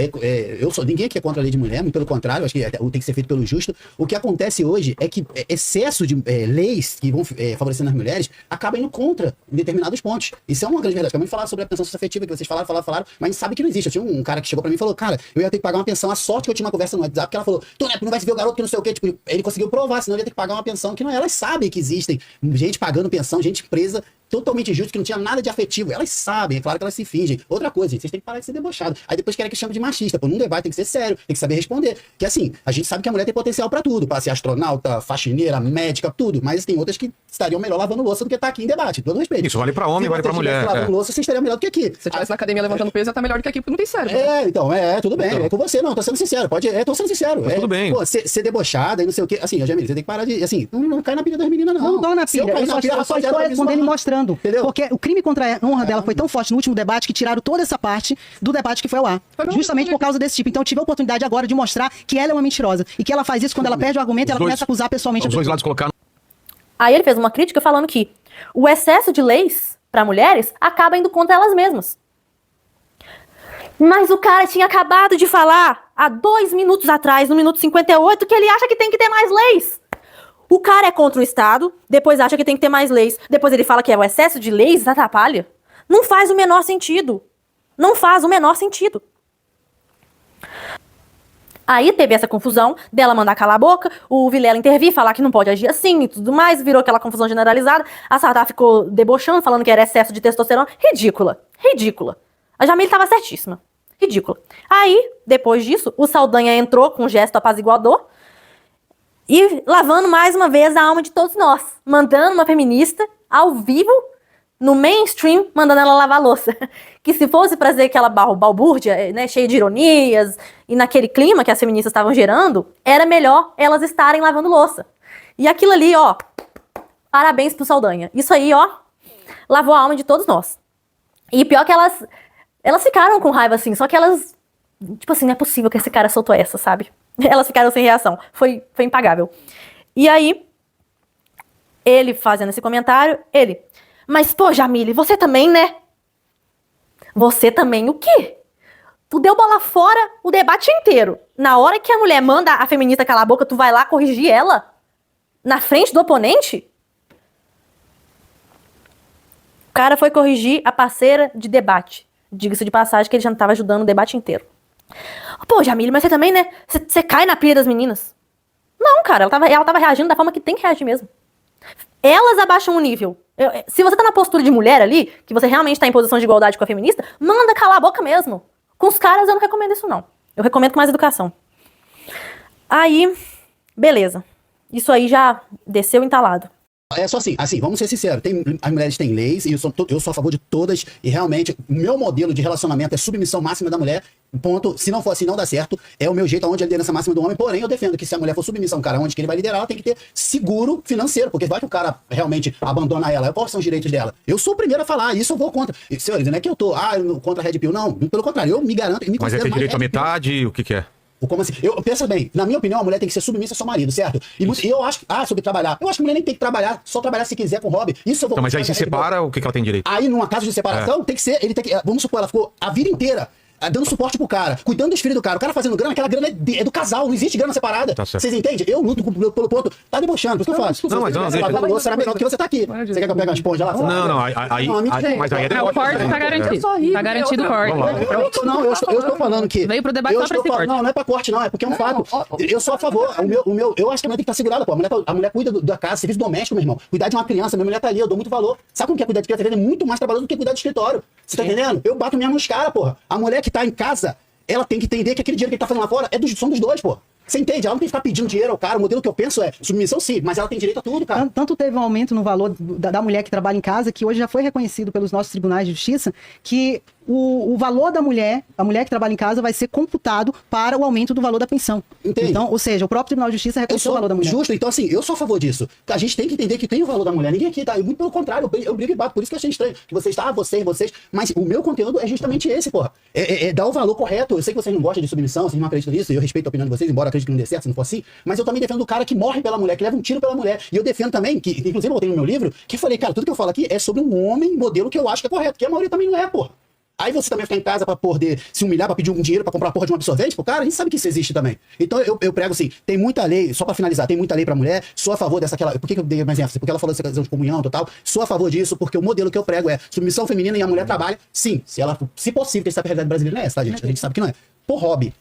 ninguém aqui é contra a lei de mulher, muito pelo contrário, acho que tem que ser feito pelo justo. O que acontece hoje é que excesso de leis que vão favorecendo as mulheres acaba indo contra em determinados pontos. Isso é uma grande verdade. Acabamos de falar sobre a pensão socioafetiva, que vocês falaram, mas a gente sabe que não existe. Eu tinha um cara que chegou pra mim e falou, cara, eu ia ter que pagar uma pensão. A sorte que eu tinha uma conversa no WhatsApp, que ela falou, tu não vai se ver o garoto que não sei o quê. Tipo, ele conseguiu provar, senão ele ia ter que pagar uma pensão que não é. Elas sabem que existem gente pagando pensão, gente presa, totalmente injusto, que não tinha nada de afetivo. Elas sabem, é claro que elas se fingem. Outra coisa, gente, vocês têm que parar de ser debochado. Aí depois querem que chame de machista. Pô, num debate tem que ser sério, tem que saber responder. Que assim, a gente sabe que a mulher tem potencial pra tudo, pra ser astronauta, faxineira, médica, tudo. Mas tem outras que estariam melhor lavando louça do que tá aqui em debate. Todo respeito. Isso vale pra homem, vale pra mulher. Lavando louça, vocês estariam melhor do que aqui. Se você estivesse na academia levantando peso, ia tá melhor do que aqui, porque não tem cérebro. Então, tudo bem. É com você, não, tô sendo sincero. Tô sendo sincero. Tudo bem. Pô, ser debochada e não sei o quê. Assim, Jamile, você tem que parar de. Assim, não cai na pilha das meninas, não. Não dou na pilha. Eu só estou respondendo e mostrando. Entendeu? Porque o crime contra a honra dela foi tão forte no último debate que tiraram toda essa parte do debate que foi ao ar. Justamente por causa desse tipo. Então eu tive a oportunidade agora de mostrar que ela é uma mentirosa. E que ela faz isso quando ela perde o argumento e ela começa a acusar pessoalmente a Os dois pessoa. lados colocaram. Aí ele fez uma crítica falando que O excesso de leis para mulheres acaba indo contra elas mesmas. Mas o cara tinha acabado de falar, há 2 minutos atrás, no minuto 58, que ele acha que tem que ter mais leis. O cara é contra o Estado, depois acha que tem que ter mais leis, depois ele fala que é o excesso de leis atrapalha. Não faz o menor sentido. Não faz o menor sentido. Aí teve essa confusão dela mandar calar a boca, o Vilela intervir, falar que não pode agir assim e tudo mais, virou aquela confusão generalizada. A Sartá ficou debochando, falando que era excesso de testosterona. Ridícula. Ridícula. A Jamile estava certíssima. Ridícula. Aí, depois disso, o Saldanha entrou com um gesto apaziguador e lavando mais uma vez a alma de todos nós. Mandando uma feminista ao vivo, no mainstream, mandando ela lavar a louça. Que se fosse pra fazer aquela balbúrdia, né, cheia de ironias, e naquele clima que as feministas estavam gerando, era melhor elas estarem lavando louça. E aquilo ali, ó, parabéns pro Saldanha. Isso aí, ó, lavou a alma de todos nós. E pior que elas ficaram com raiva, assim, só que elas, tipo assim, não é possível que esse cara soltou essa, sabe? Elas ficaram sem reação. Foi impagável. E aí, ele fazendo esse comentário, mas, pô, Jamile, você também, né? Você também o quê? Tu deu bola fora o debate inteiro. Na hora que a mulher manda a feminista calar a boca, tu vai lá corrigir ela? Na frente do oponente? O cara foi corrigir a parceira de debate. Diga-se de passagem que ele já não tava ajudando o debate inteiro. Pô, Jamile, mas você também, né? Você cai na pilha das meninas. Não, cara, ela tava reagindo da forma que tem que reagir mesmo. Elas abaixam o nível. Se você tá na postura de mulher ali, que você realmente tá em posição de igualdade com a feminista, manda calar a boca mesmo. Com os caras eu não recomendo isso, não. Eu recomendo com mais educação. Aí, beleza. Isso aí já desceu entalado. É só assim, vamos ser sinceros, as mulheres têm leis e eu sou a favor de todas e realmente o meu modelo de relacionamento é submissão máxima da mulher, ponto. Se não for assim, não dá certo, é o meu jeito onde é a liderança máxima do homem, porém eu defendo que se a mulher for submissão, cara, onde que ele vai liderar, ela tem que ter seguro financeiro, porque vai que o cara realmente abandona ela, quais são os direitos dela? Eu sou o primeiro a falar, isso eu vou contra. E, senhores, não é que eu tô, contra a Red Pill, não, pelo contrário, eu me garanto, me Mas é ter direito à metade, o que é? Como assim? Pensa bem, na minha opinião, a mulher tem que ser submissa ao seu marido, certo? E eu acho sobre trabalhar. Eu acho que a mulher nem tem que trabalhar, só trabalhar se quiser com hobby. Isso eu vou. Então, mas aí se separa, o que ela tem direito? Aí, numa casa de separação, tem que ser. Vamos supor, ela ficou a vida inteira dando suporte pro cara, cuidando dos filhos do cara. O cara fazendo grana, aquela grana é do casal, não existe grana separada. Tá certo. Vocês entendem? Eu luto pelo ponto. Tá debochando, por isso que eu faço. Não, mas não, deixa. Será melhor do que você tá aqui. Você quer que eu pegue uma esponja lá? Não, mas aí é o corte tá garantido. Tá garantido o corte. Não, eu estou falando que... Veio pro debate só pra esse corte. Não é pra corte, não. É porque é um fato. Eu sou a favor. Eu acho que a mulher tem que estar segurada, pô. A mulher cuida da casa, serviço doméstico, meu irmão. Cuidar de uma criança, minha mulher tá ali, eu dou muito valor. Sabe como que é cuidar de criança? É muito mais trabalhoso do que cuidar do escritório. Você tá entendendo? Eu bato mesmo nos caras, porra. A mulher que tá em casa, ela tem que entender que aquele dinheiro que ele tá fazendo lá fora são dos dois, pô. Você entende? Ela não tem que ficar pedindo dinheiro ao cara. O modelo que eu penso é submissão, sim, mas ela tem direito a tudo, cara. Tanto teve um aumento no valor da mulher que trabalha em casa, que hoje já foi reconhecido pelos nossos tribunais de justiça, que o valor da mulher, a mulher que trabalha em casa, vai ser computado para o aumento do valor da pensão. Entende? Então, ou seja, o próprio Tribunal de Justiça reconheceu o valor da mulher. Justo, então assim, eu sou a favor disso. A gente tem que entender que tem o valor da mulher. Ninguém aqui tá. Muito pelo contrário, eu brigo e bato. Por isso que eu achei estranho. Que vocês, vocês. Mas o meu conteúdo é justamente esse, porra. É dar o valor correto. Eu sei que vocês não gostam de submissão, vocês não acreditam nisso, e eu respeito a opinião de vocês, embora acredite que não dê certo, se não for assim. Mas eu também defendo o cara que morre pela mulher, que leva um tiro pela mulher. E eu defendo também, que inclusive eu botei no meu livro, que eu falei, cara, tudo que eu falo aqui é sobre um homem modelo que eu acho que é correto, que a maioria também não é, porra. Aí você também ficar em casa pra poder se humilhar, pra pedir um dinheiro pra comprar a porra de um absorvente, pô, cara, a gente sabe que isso existe também. Então eu prego assim, tem muita lei, só pra finalizar, tem muita lei pra mulher, sou a favor dessa, por que eu dei mais ênfase? Porque ela falou dessa questão de comunhão e tal, sou a favor disso, porque o modelo que eu prego é submissão feminina e a mulher trabalha, sim, se possível, que essa realidade brasileira não é essa, tá, gente? A gente sabe que não é. Por hobby,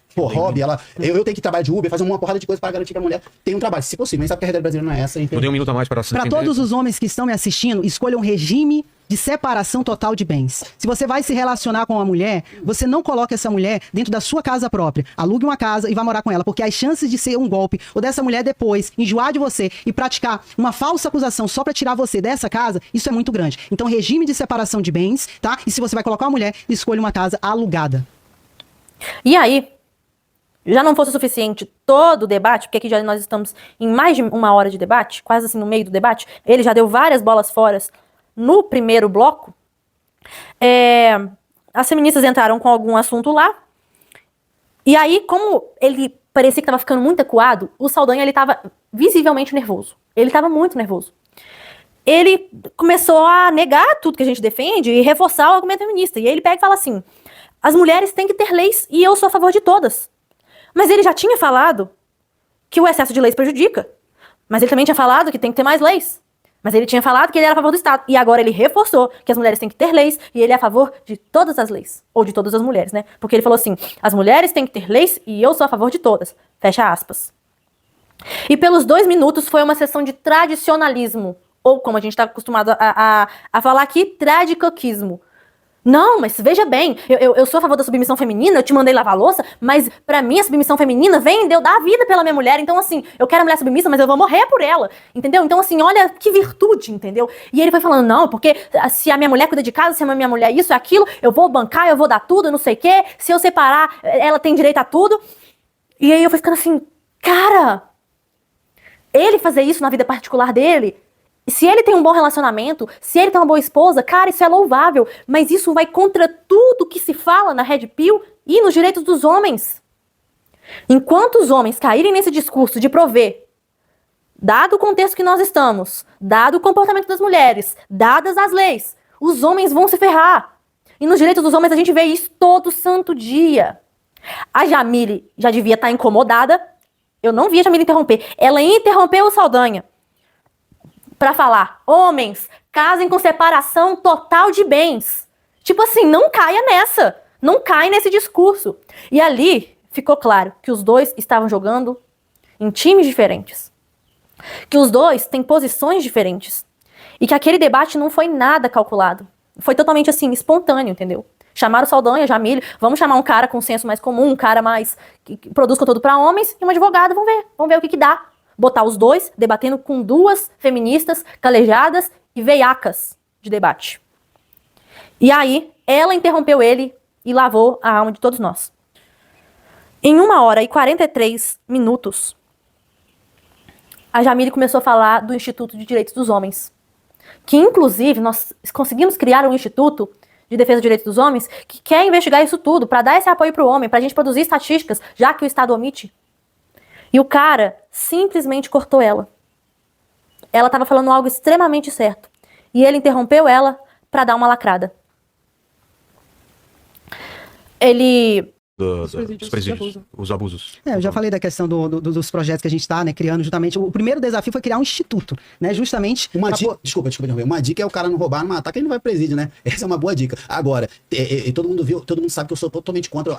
eu tenho que trabalhar de Uber, fazer uma porrada de coisa para garantir que a mulher tenha um trabalho, se possível. Mas sabe que a realidade brasileira não é essa. Eu dei um minuto a mais para todos os homens que estão me assistindo, escolham um regime de separação total de bens. Se você vai se relacionar com uma mulher, você não coloca essa mulher dentro da sua casa própria. Alugue uma casa e vá morar com ela, porque as chances de ser um golpe ou dessa mulher depois enjoar de você e praticar uma falsa acusação só para tirar você dessa casa, isso é muito grande. Então, regime de separação de bens, tá? E se você vai colocar uma mulher, escolha uma casa alugada. E aí, já não fosse o suficiente todo o debate, porque aqui já nós estamos em mais de 1 hora de debate, quase assim no meio do debate, ele já deu várias bolas fora no primeiro bloco, as feministas entraram com algum assunto lá, e aí, como ele parecia que estava ficando muito acuado, o Saldanha, ele estava visivelmente nervoso. Ele estava muito nervoso. ele começou a negar tudo que a gente defende e reforçar o argumento feminista. E aí ele pega e fala assim, as mulheres têm que ter leis e eu sou a favor de todas. Mas ele já tinha falado que o excesso de leis prejudica. Mas ele também tinha falado que tem que ter mais leis. Mas ele tinha falado que ele era a favor do Estado. E agora ele reforçou que as mulheres têm que ter leis e ele é a favor de todas as leis. Ou de todas as mulheres, né? Porque ele falou assim, as mulheres têm que ter leis e eu sou a favor de todas. Fecha aspas. E pelos 2 minutos foi uma sessão de tradicionalismo. Ou como a gente está acostumado a falar aqui, tradicoquismo. Não, mas veja bem, eu sou a favor da submissão feminina, eu te mandei lavar a louça, mas pra mim a submissão feminina vem de eu dar a vida pela minha mulher, então assim, eu quero a mulher submissa, mas eu vou morrer por ela, entendeu? Então assim, olha que virtude, entendeu? E ele foi falando, não, porque se a minha mulher cuida de casa, se a minha mulher isso, aquilo, eu vou bancar, eu vou dar tudo, não sei o quê, se eu separar, ela tem direito a tudo. E aí eu fui ficando assim, cara, ele fazer isso na vida particular dele... Se ele tem um bom relacionamento, se ele tem uma boa esposa, cara, isso é louvável. Mas isso vai contra tudo que se fala na Red Pill e nos direitos dos homens. Enquanto os homens caírem nesse discurso de prover, dado o contexto que nós estamos, dado o comportamento das mulheres, dadas as leis, os homens vão se ferrar. E nos direitos dos homens a gente vê isso todo santo dia. A Jamile já devia estar incomodada. Eu não vi a Jamile interromper. Ela interrompeu o Saldanha pra falar, homens, casem com separação total de bens. Tipo assim, não caia nessa. Não cai nesse discurso. E ali ficou claro que os dois estavam jogando em times diferentes. Que os dois têm posições diferentes. E que aquele debate não foi nada calculado. Foi totalmente assim, espontâneo, entendeu? Chamaram o Saldanha, Jamile, vamos chamar um cara com senso mais comum, um cara mais que produz conteúdo pra homens e uma advogada, vamos ver o que dá. Botar os dois debatendo com 2 feministas calejadas e veiacas de debate. E aí, ela interrompeu ele e lavou a alma de todos nós. Em 1h43, a Jamile começou a falar do Instituto de Direitos dos Homens. Que, inclusive, nós conseguimos criar um Instituto de Defesa dos Direitos dos Homens que quer investigar isso tudo, para dar esse apoio para o homem, para a gente produzir estatísticas, já que o Estado omite. E o cara simplesmente cortou ela. Ela estava falando algo extremamente certo. E ele interrompeu ela para dar uma lacrada. Ele... Dos presídios, os abusos. Eu já falei da questão dos projetos que a gente está, né, criando justamente. O primeiro desafio foi criar um instituto, né, justamente... Desculpa, uma dica é o cara não roubar, não matar, que ele não vai pro presídio, né? Essa é uma boa dica. Agora, todo mundo sabe que eu sou totalmente contra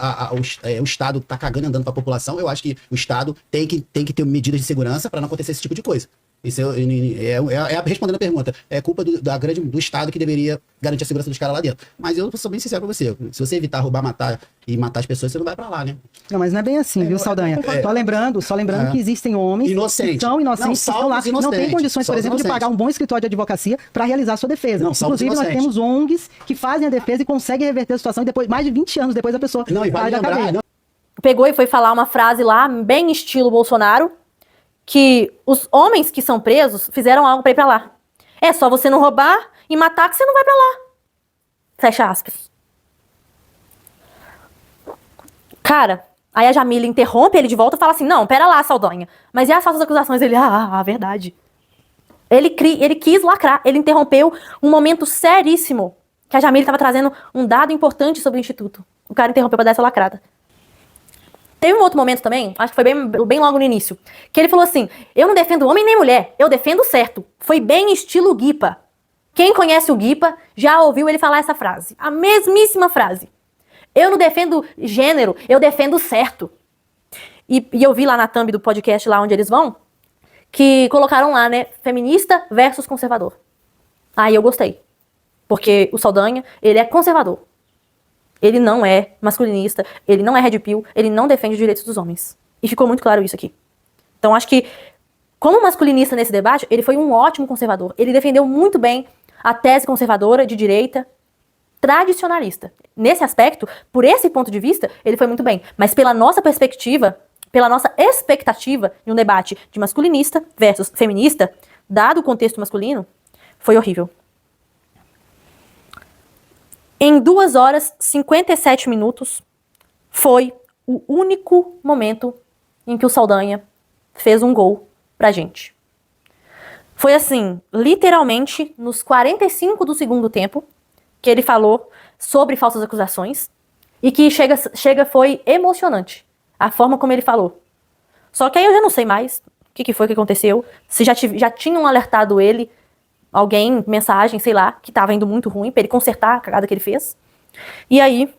o Estado tá cagando e andando pra população. Eu acho que o Estado tem que ter medidas de segurança para não acontecer esse tipo de coisa. Isso respondendo a pergunta, é culpa do Estado que deveria garantir a segurança dos caras lá dentro. Mas eu sou bem sincero pra você, se você evitar roubar, matar e matar as pessoas, você não vai pra lá, né? Não, mas não é bem assim, viu, Saldanha? Só lembrando que existem homens inocentes. Que são inocentes, que estão lá, não têm condições, por exemplo, de pagar um bom escritório de advocacia para realizar a sua defesa. Inclusive, nós temos ONGs que fazem a defesa e conseguem reverter a situação e depois, mais de 20 anos depois, a pessoa sai da cadeia. Pegou e foi falar uma frase lá, bem estilo Bolsonaro, que os homens que são presos fizeram algo pra ir pra lá. É só você não roubar e matar que você não vai pra lá. Fecha aspas. Cara, aí a Jamile interrompe ele de volta e fala assim, não, pera lá, Saldanha. Mas e as falsas acusações? Ele, verdade. Ele quis lacrar, ele interrompeu um momento seríssimo que a Jamile estava trazendo um dado importante sobre o Instituto. O cara interrompeu pra dar essa lacrada. Teve um outro momento também, acho que foi bem logo no início, que ele falou assim, eu não defendo homem nem mulher, eu defendo o certo. Foi bem estilo Guipa. Quem conhece o Guipa já ouviu ele falar essa frase. A mesmíssima frase. Eu não defendo gênero, eu defendo o certo. E eu vi lá na thumb do podcast, lá onde eles vão, que colocaram lá, né, feminista versus conservador. Aí eu gostei. Porque o Saldanha, ele é conservador. Ele não é masculinista, ele não é red pill, ele não defende os direitos dos homens. E ficou muito claro isso aqui. Então acho que, como masculinista nesse debate, ele foi um ótimo conservador. Ele defendeu muito bem a tese conservadora de direita tradicionalista. Nesse aspecto, por esse ponto de vista, ele foi muito bem. Mas pela nossa perspectiva, pela nossa expectativa de um debate de masculinista versus feminista, dado o contexto masculino, foi horrível. Em 2h57 foi o único momento em que o Saldanha fez um gol pra gente. Foi assim, literalmente, nos 45 do segundo tempo, que ele falou sobre falsas acusações, e que foi emocionante, a forma como ele falou. Só que aí eu já não sei mais o que foi que aconteceu, se já tinham alertado ele, alguém, mensagem, sei lá, que tava indo muito ruim, pra ele consertar a cagada que ele fez. E aí,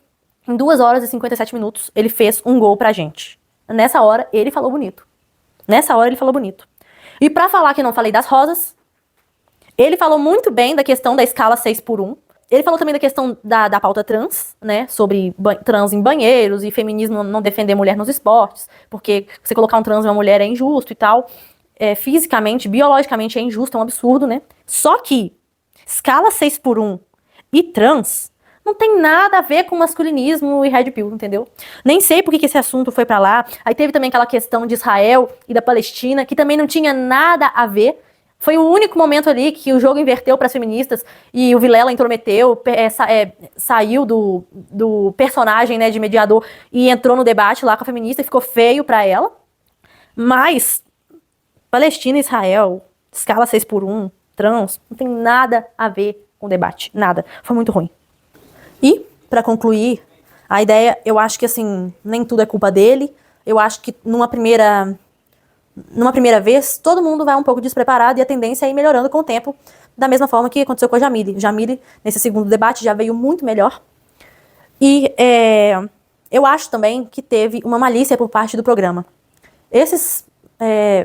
em 2 horas e 57 minutos, ele fez um gol pra gente. Nessa hora, ele falou bonito. E pra falar que não falei das rosas, ele falou muito bem da questão da escala 6x1. Ele falou também da questão da pauta trans, né? Sobre trans em banheiros e feminismo não defender mulher nos esportes, porque você colocar um trans em uma mulher é injusto e tal. Fisicamente, biologicamente é injusto, é um absurdo, né? Só que escala 6x1 e trans não tem nada a ver com masculinismo e red pill, entendeu? Nem sei por que esse assunto foi pra lá. Aí teve também aquela questão de Israel e da Palestina, que também não tinha nada a ver. Foi o único momento ali que o jogo inverteu para as feministas e o Vilela intrometeu, saiu do personagem, né, de mediador e entrou no debate lá com a feminista e ficou feio para ela. Mas Palestina e Israel, escala 6x1, trans, não tem nada a ver com o debate. Nada. Foi muito ruim. E, para concluir, a ideia, eu acho que assim, nem tudo é culpa dele. Eu acho que numa primeira vez, todo mundo vai um pouco despreparado e a tendência é ir melhorando com o tempo, da mesma forma que aconteceu com a Jamile. Jamile, nesse segundo debate, já veio muito melhor. E eu acho também que teve uma malícia por parte do programa. Esses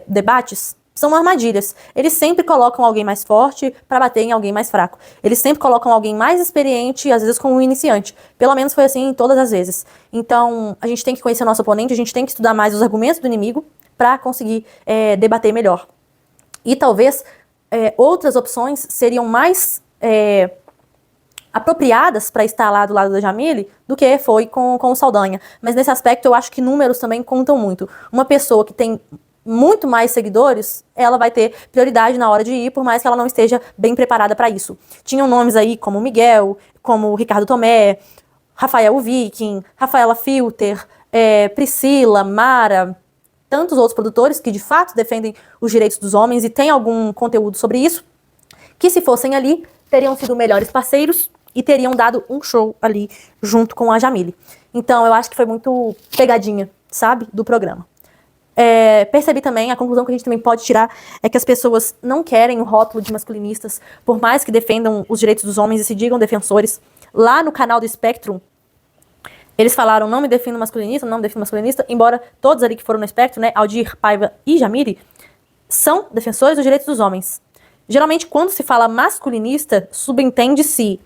debates são armadilhas. Eles sempre colocam alguém mais forte para bater em alguém mais fraco. Eles sempre colocam alguém mais experiente, às vezes com um iniciante. Pelo menos foi assim todas as vezes. Então, a gente tem que conhecer o nosso oponente, a gente tem que estudar mais os argumentos do inimigo para conseguir debater melhor. E talvez outras opções seriam mais apropriadas para estar lá do lado da Jamile do que foi com o Saldanha. Mas nesse aspecto eu acho que números também contam muito. Uma pessoa que tem muito mais seguidores, ela vai ter prioridade na hora de ir, por mais que ela não esteja bem preparada para isso. Tinham nomes aí como Miguel, como Ricardo Tomé, Rafael Viking, Rafaela Filter, Priscila, Mara, tantos outros produtores que de fato defendem os direitos dos homens e têm algum conteúdo sobre isso, que se fossem ali, teriam sido melhores parceiros e teriam dado um show ali junto com a Jamile. Então eu acho que foi muito pegadinha, sabe, do programa. Percebi também, a conclusão que a gente também pode tirar é que as pessoas não querem o rótulo de masculinistas, por mais que defendam os direitos dos homens e se digam defensores. Lá no canal do Spectrum, eles falaram, não me defino masculinista, embora todos ali que foram no Spectrum, né, Aldir, Paiva e Jamile, são defensores dos direitos dos homens. Geralmente, quando se fala masculinista, subentende-se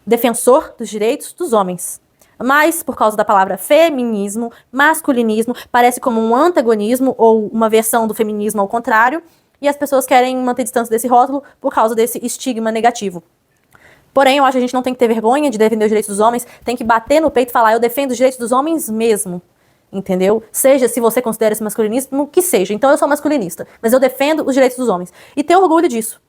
defensor dos direitos dos homens. Mas, por causa da palavra feminismo, masculinismo, parece como um antagonismo ou uma versão do feminismo ao contrário, e as pessoas querem manter distância desse rótulo por causa desse estigma negativo. Porém, eu acho que a gente não tem que ter vergonha de defender os direitos dos homens, tem que bater no peito e falar, eu defendo os direitos dos homens mesmo, entendeu? Seja, se você considera esse masculinismo, que seja. Então eu sou masculinista, mas eu defendo os direitos dos homens. E ter orgulho disso.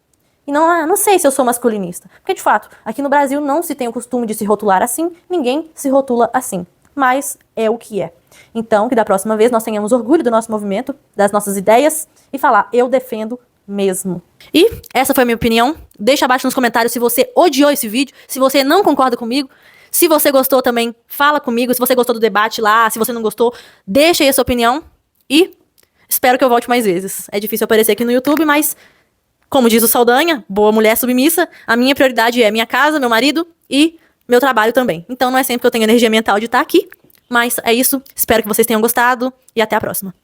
E não sei se eu sou masculinista. Porque, de fato, aqui no Brasil não se tem o costume de se rotular assim, ninguém se rotula assim. Mas é o que é. Então, que da próxima vez nós tenhamos orgulho do nosso movimento, das nossas ideias, e falar, eu defendo mesmo. E essa foi a minha opinião. Deixa abaixo nos comentários se você odiou esse vídeo, se você não concorda comigo. Se você gostou também, fala comigo. Se você gostou do debate lá, se você não gostou, deixa aí a sua opinião. E espero que eu volte mais vezes. É difícil aparecer aqui no YouTube, mas... como diz o Saldanha, boa mulher submissa, a minha prioridade é minha casa, meu marido e meu trabalho também. Então não é sempre que eu tenho energia mental de estar aqui, mas é isso. Espero que vocês tenham gostado e até a próxima.